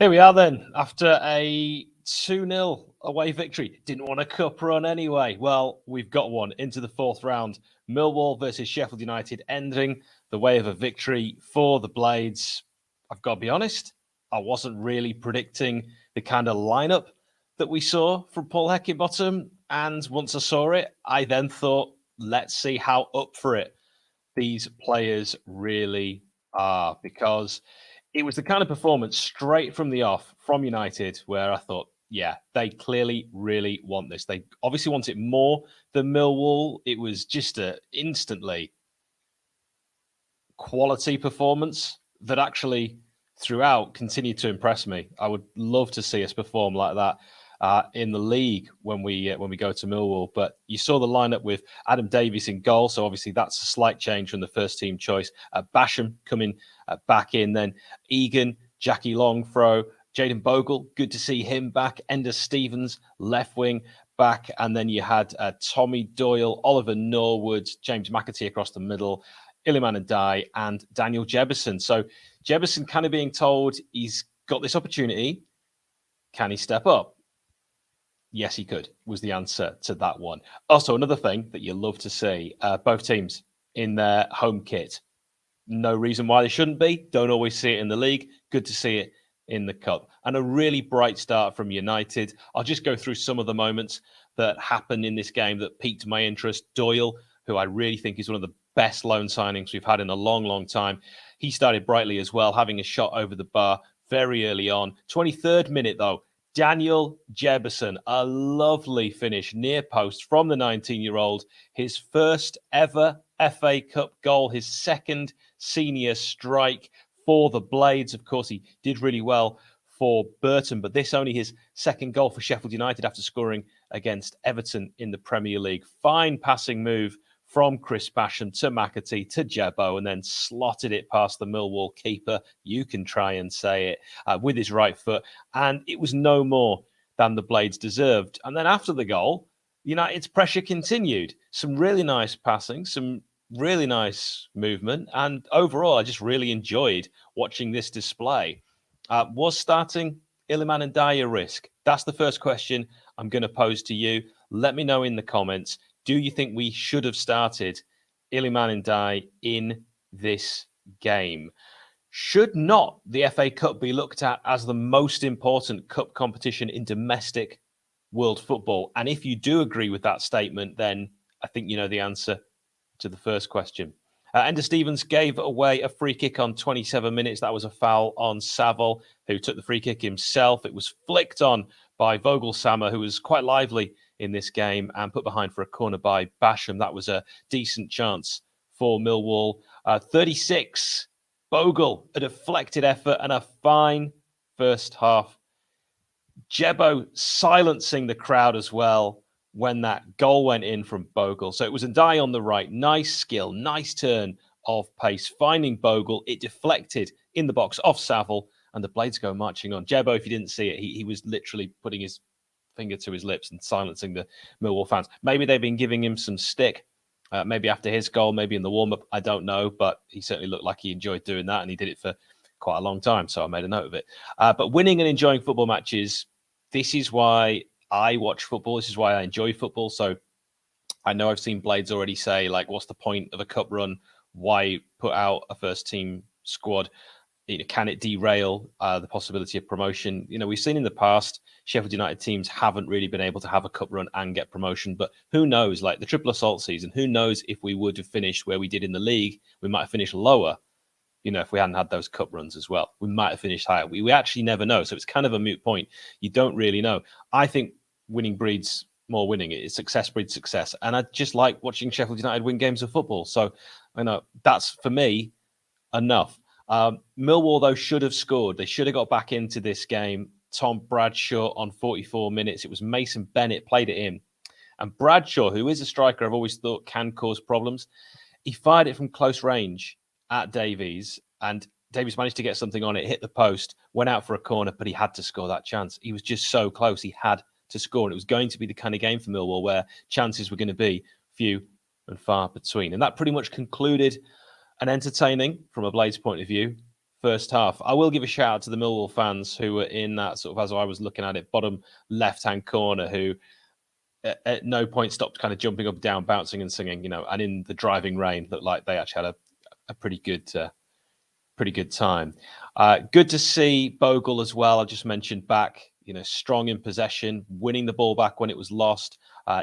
Here we are then, after a 2-0 away victory. Didn't want a cup run anyway. Well, we've got one into the fourth round. Millwall versus Sheffield United, ending the way of a victory for the Blades. I've got to be honest, I wasn't really predicting the kind of lineup that we saw from Paul Heckingbottom. And once I saw it, I then thought, let's see how up for it these players really are, because it was the kind of performance straight from the off from United where I thought, yeah, they clearly really want this. They obviously want it more than Millwall. It was just a instantly quality performance that actually throughout continued to impress me. I would love to see us perform like that in the league when we go to Millwall. But you saw the lineup with Adam Davies in goal, so obviously that's a slight change from the first team choice. Basham coming back in, then Egan, Jackie Longthrow, Jaden Bogle, good to see him back. Ender Stevens, left wing, back. And then you had Tommy Doyle, Oliver Norwood, James McAtee across the middle, Iliman Ndiaye, and Daniel Jebison. So Jebison kind of being told he's got this opportunity. Can he step up? Yes, he could, was the answer to that one. Also, another thing that you love to see, both teams in their home kit. No reason why they shouldn't be. Don't always see it in the league. Good to see it in the cup. And a really bright start from United. I'll just go through some of the moments that happened in this game that piqued my interest. Doyle, who I really think is one of the best loan signings we've had in a long, long time. He started brightly as well, having a shot over the bar very early on. 23rd minute, though, Daniel Jebison, a lovely finish near post from the 19-year-old. His first ever FA Cup goal, his second senior strike for the Blades. Of course, he did really well for Burton, but this only his second goal for Sheffield United after scoring against Everton in the Premier League. Fine passing move from Chris Basham to McAtee to Jebbo, and then slotted it past the Millwall keeper. You can try and say it with his right foot. And it was no more than the Blades deserved. And then after the goal, United's pressure continued. Some really nice passing, some really nice movement. And overall, I just really enjoyed watching this display. Was starting Iliman Ndiaye a risk? That's the first question I'm going to pose to you. Let me know in the comments. Do you think we should have started Iliman Ndiaye in this game? Should not the FA Cup be looked at as the most important cup competition in domestic world football? And if you do agree with that statement, then I think you know the answer to the first question. Ender Stevens gave away a free kick on 27 minutes. That was a foul on Saville, who took the free kick himself. It was flicked on by Vogelsammer, who was quite lively in this game, and put behind for a corner by Basham. That was a decent chance for Millwall. 36, Bogle, a deflected effort and a fine first half. Jebbo silencing the crowd as well when that goal went in from Bogle. So it was Ndiaye on the right. Nice skill, nice turn of pace, finding Bogle. It deflected in the box off Saville, and the Blades go marching on. Jebbo, if you didn't see it, he was literally putting his finger to his lips and silencing the Millwall fans. Maybe they've been giving him some stick, maybe after his goal, maybe in the warm-up, I don't know, but he certainly looked like he enjoyed doing that, and he did it for quite a long time, so I made a note of it. But winning and enjoying football matches, this is why I watch football, this is why I enjoy football. So I know I've seen Blades already say, like, what's the point of a cup run? Why put out a first-team squad? Can it derail the possibility of promotion? We've seen in the past, Sheffield United teams haven't really been able to have a cup run and get promotion. But who knows, like the triple assault season, who knows if we would have finished where we did in the league, we might have finished lower, if we hadn't had those cup runs as well. We might have finished higher. We actually never know. So it's kind of a moot point. You don't really know. I think winning breeds more winning. It's success breeds success. And I just like watching Sheffield United win games of football. So, that's, for me, enough. Millwall, though, should have scored. They should have got back into this game. Tom Bradshaw on 44 minutes. It was Mason Bennett played it in. And Bradshaw, who is a striker I've always thought can cause problems, he fired it from close range at Davies. And Davies managed to get something on it, hit the post, went out for a corner, but he had to score that chance. He was just so close. He had to score. And it was going to be the kind of game for Millwall where chances were going to be few and far between. And that pretty much concluded an entertaining, from a Blades point of view, first half. I will give a shout out to the Millwall fans who were in that sort of, as I was looking at it, bottom left-hand corner, who at no point stopped kind of jumping up and down, bouncing and singing, and in the driving rain looked like they actually had a pretty good time. Good to see Bogle as well. I just mentioned back, strong in possession, winning the ball back when it was lost,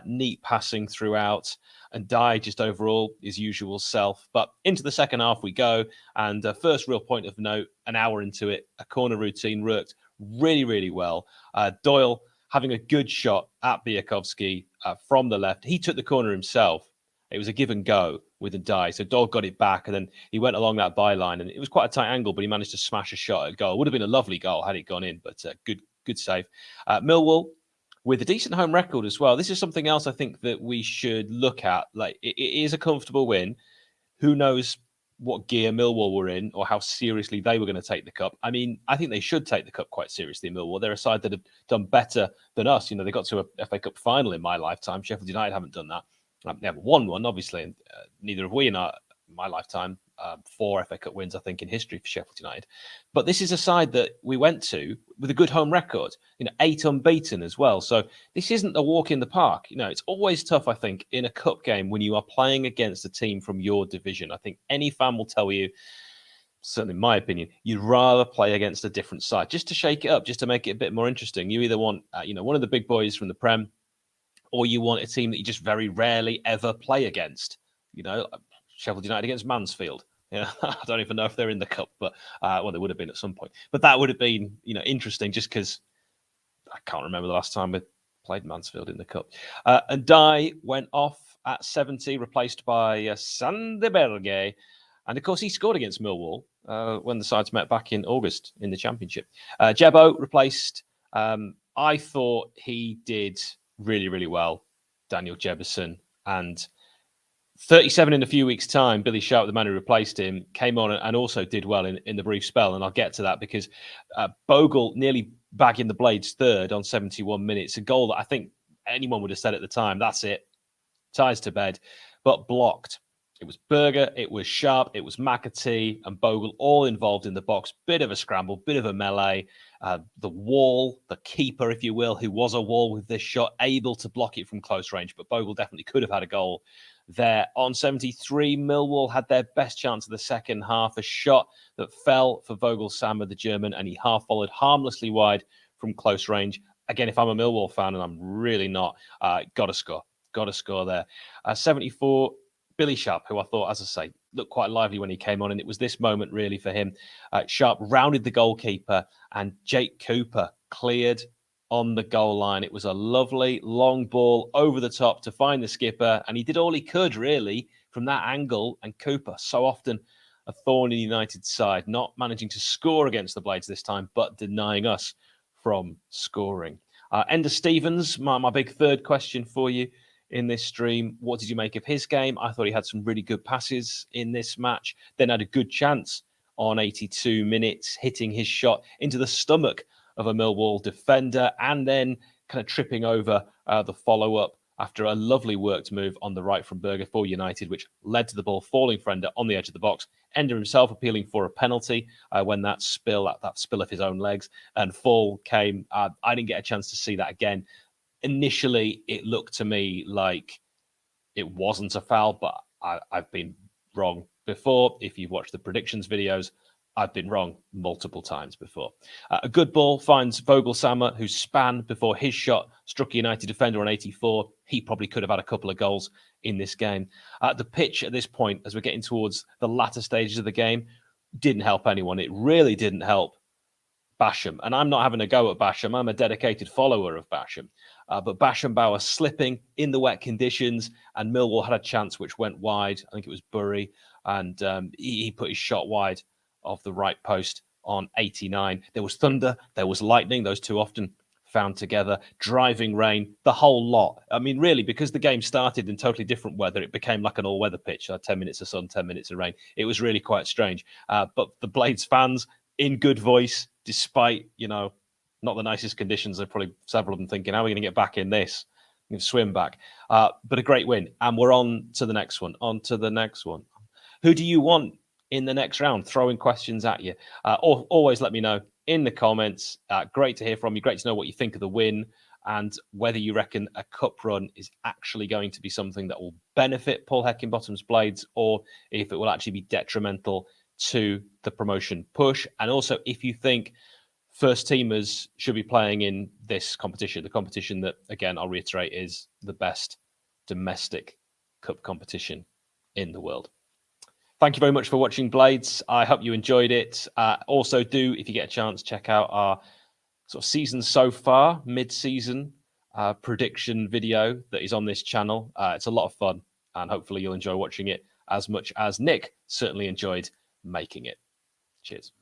neat passing throughout, and Dye just overall his usual self. But into the second half we go, and first real point of note, an hour into it, a corner routine worked really, really well. Doyle having a good shot at Biakovsky from the left. He took the corner himself. It was a give and go with a Dye. So Doyle got it back, and then he went along that byline, and it was quite a tight angle, but he managed to smash a shot at goal. Would have been a lovely goal had it gone in, but good save. Millwall with a decent home record as well. This is something else I think that we should look at. Like, it is a comfortable win. Who knows what gear Millwall were in or how seriously they were going to take the cup. I mean, I think they should take the cup quite seriously, Millwall. They're a side that have done better than us. They got to a FA Cup final in my lifetime. Sheffield United haven't done that. I've never won one, obviously, and neither have we in my lifetime. 4 FA Cup wins, I think, in history for Sheffield United. But this is a side that we went to with a good home record, 8 unbeaten as well. So this isn't a walk in the park. It's always tough, I think, in a cup game when you are playing against a team from your division. I think any fan will tell you, certainly in my opinion, you'd rather play against a different side just to shake it up, just to make it a bit more interesting. You either want, one of the big boys from the Prem, or you want a team that you just very rarely ever play against. Sheffield United against Mansfield. I don't even know if they're in the cup, but they would have been at some point. But that would have been, interesting, just because I can't remember the last time we played Mansfield in the cup. And Dye went off at 70, replaced by Sandeberge. And of course, he scored against Millwall when the sides met back in August in the Championship. Jebbo replaced. I thought he did really, really well, Daniel Jebison. And 37 in a few weeks' time, Billy Sharp, the man who replaced him, came on and also did well in the brief spell. And I'll get to that because Bogle nearly bagging the Blades third on 71 minutes. A goal that I think anyone would have said at the time, that's it, ties to bed, but blocked. It was Berger, it was Sharp, it was McAtee and Bogle all involved in the box. Bit of a scramble, bit of a melee. The wall, the keeper, if you will, who was a wall with this shot, able to block it from close range. But Bogle definitely could have had a goal there. On 73, Millwall had their best chance of the second half. A shot that fell for Vogelsammer, the German, and he half-volleyed harmlessly wide from close range. Again, if I'm a Millwall fan, and I'm really not, got to score there. 74, Billy Sharp, who I thought, as I say, looked quite lively when he came on, and it was this moment really for him. Sharp rounded the goalkeeper, and Jake Cooper cleared on the goal line. It was a lovely long ball over the top to find the skipper, and he did all he could really from that angle. And Cooper, so often a thorn in United's side, not managing to score against the Blades this time, but denying us from scoring. Ender Stevens, my big third question for you in this stream. What did you make of his game? I thought he had some really good passes in this match, then had a good chance on 82 minutes, hitting his shot into the stomach of a Millwall defender, and then kind of tripping over the follow-up after a lovely worked move on the right from Berger for United, which led to the ball falling for Ender on the edge of the box. Ender himself appealing for a penalty when that spill of his own legs and fall came. I didn't get a chance to see that again. Initially, it looked to me like it wasn't a foul, but I've been wrong before. If you've watched the predictions videos, I've been wrong multiple times before. A good ball finds Vogelsammer, who span before his shot struck a United defender on 84. He probably could have had a couple of goals in this game. The pitch at this point, as we're getting towards the latter stages of the game, didn't help anyone. It really didn't help Basham. And I'm not having a go at Basham. I'm a dedicated follower of Basham. But Basham slipping in the wet conditions, and Millwall had a chance which went wide. I think it was Bury, and he put his shot wide of the right post on 89. There was thunder, there was lightning, those two often found together, driving rain, the whole lot. I mean, really, because the game started in totally different weather, it became like an all-weather pitch, 10 minutes of sun, 10 minutes of rain. It was really quite strange. But the Blades fans, in good voice, despite, not the nicest conditions, there are probably several of them thinking, how are we going to get back in this? We can swim back. But a great win. And we're on to the next one. Who do you want in the next round, throwing questions at you. Or always let me know in the comments. Great to hear from you. Great to know what you think of the win and whether you reckon a cup run is actually going to be something that will benefit Paul Heckingbottom's Blades, or if it will actually be detrimental to the promotion push. And also if you think first teamers should be playing in this competition, the competition that, again, I'll reiterate, is the best domestic cup competition in the world. Thank you very much for watching Blades. I hope you enjoyed it. Also do, if you get a chance, check out our sort of season so far, mid-season prediction video that is on this channel. It's a lot of fun, and hopefully you'll enjoy watching it as much as Nick certainly enjoyed making it. Cheers.